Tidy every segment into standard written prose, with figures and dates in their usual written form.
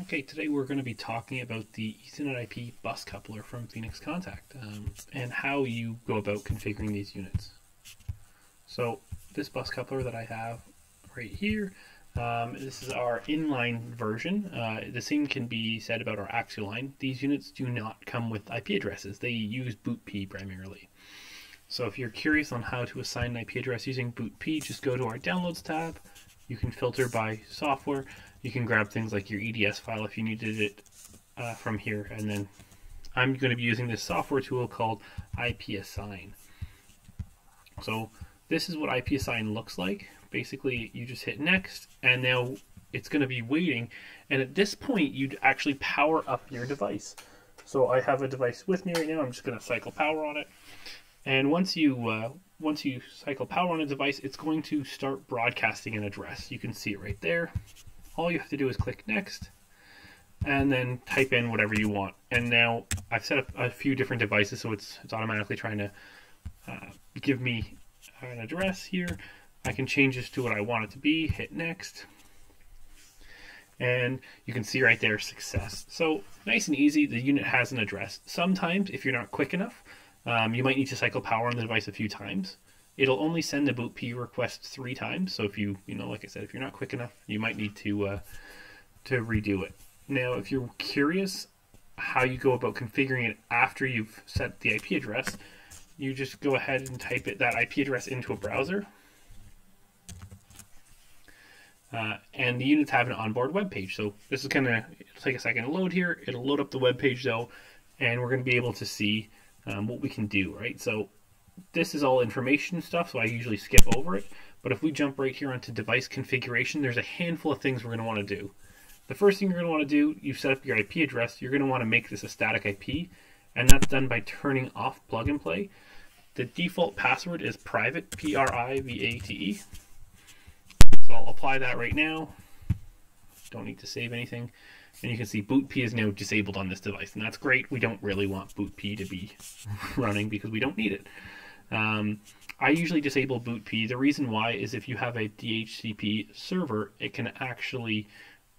Okay, today we're going to be talking about the Ethernet IP bus coupler from Phoenix Contact and how you go about configuring these units. So this bus coupler that I have right here, this is our inline version. The same can be said about our axial line. These units do not come with IP addresses. They use bootp primarily. So if you're curious on how to assign an IP address using bootp, just go to our Downloads tab. You can filter by software. You can grab things like your EDS file if you needed it from here. And then I'm going to be using this software tool called Ipsign. So this is what Ipsign looks like. Basically, you just hit next, and now it's going to be waiting. And at this point, you'd actually power up your device. So I have a device with me right now. I'm just going to cycle power on it. And once you cycle power on a device, it's going to start broadcasting an address. You can see it right there. All you have to do is click next and then type in whatever you want. And now I've set up a few different devices, so it's automatically trying to give me an address here. I can change this to what I want it to be, hit next, and you can see right there, success. So nice and easy, the unit has an address. Sometimes if you're not quick enough, you might need to cycle power on the device a few times. It'll only send the bootp request 3 times. So if you like I said, if you're not quick enough, you might need to redo it. Now, if you're curious how you go about configuring it after you've set the IP address, you just go ahead and type that IP address into a browser. And the units have an onboard web page. So this is it'll take a second to load here. It'll load up the web page though, and we're going to be able to see what we can do, right? So this is all information stuff, so I usually skip over it. But if we jump right here onto device configuration, there's a handful of things we're going to want to do. The first thing you're going to want to do, you've set up your IP address, you're going to want to make this a static IP, and that's done by turning off plug and play. The default password is private, P-R-I-V-A-T-E. So I'll apply that right now. Don't need to save anything. And you can see bootp is now disabled on this device, and that's great. We don't really want bootp to be running because we don't need it. I usually disable bootp. The reason why is if you have a DHCP server, it can actually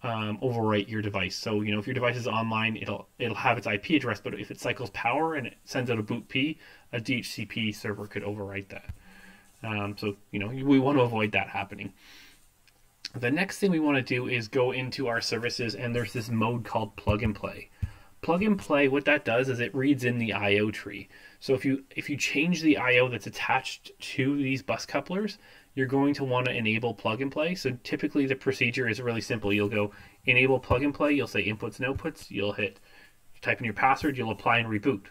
overwrite your device. So if your device is online, it'll have its IP address, but if it cycles power and it sends out a bootp, a DHCP server could overwrite that. So we want to avoid that happening. The next thing we want to do is go into our services, and there's this mode called plug and play. Plug and play, what that does is it reads in the IO tree. So if you change the IO that's attached to these bus couplers, you're going to want to enable plug and play. So typically the procedure is really simple. You'll go enable plug and play, you'll say inputs and outputs, you'll type in your password, you'll apply and reboot.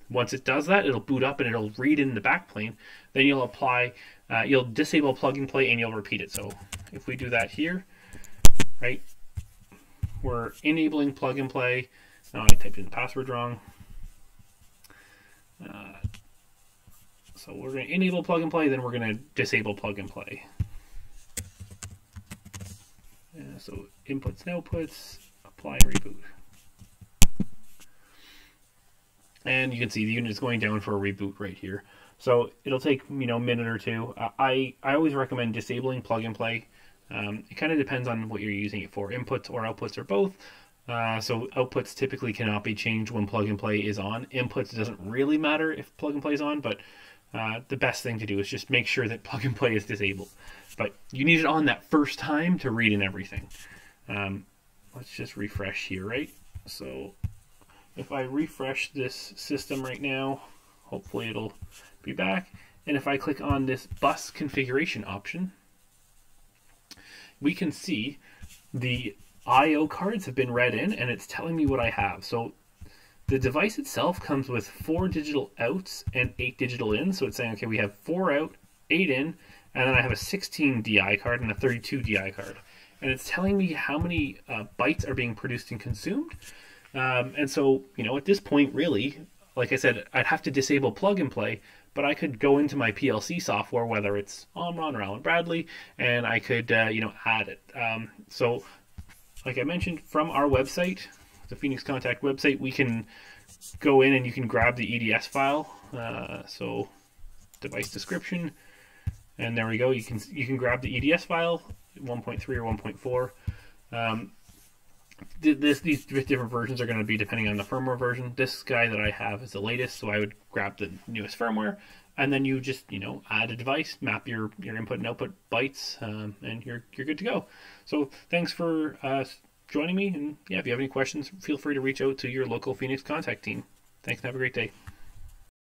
Once it does that, it'll boot up and it'll read in the backplane. Then you'll disable plug and play and you'll repeat it. So if we do that here, right, we're enabling plug and play. Oh, I typed in the password wrong. So we're going to enable plug and play, then we're going to disable plug and play. So inputs and outputs, apply and reboot. And you can see the unit is going down for a reboot right here. So it'll take a minute or two. I always recommend disabling plug and play. It kind of depends on what you're using it for, inputs or outputs or both. So outputs typically cannot be changed when plug and play is on. Inputs doesn't really matter if plug and play is on, but the best thing to do is just make sure that plug and play is disabled. But you need it on that first time to read in everything. Let's just refresh here, right? So if I refresh this system right now, hopefully it'll be back. And if I click on this bus configuration option, we can see the IO cards have been read in and it's telling me what I have. So the device itself comes with 4 digital outs and 8 digital ins. So it's saying, okay, we have 4 out, 8 in, and then I have a 16 DI card and a 32 DI card. And it's telling me how many bytes are being produced and consumed. And so, at this point, really, like I said, I'd have to disable plug and play, but I could go into my PLC software, whether it's Omron or Allen Bradley, and I could, add it. So, like I mentioned, from our website, the Phoenix Contact website, we can go in and you can grab the EDS file. So, device description, and there we go. You can grab the EDS file, 1.3 or 1.4. these different versions are going to be depending on the firmware version. This guy that I have is the latest, so I would grab the newest firmware, and then you just add a device, map your input and output bytes, and you're good to go. So thanks for joining me, and yeah, if you have any questions, feel free to reach out to your local Phoenix contact team. Thanks and have a great day.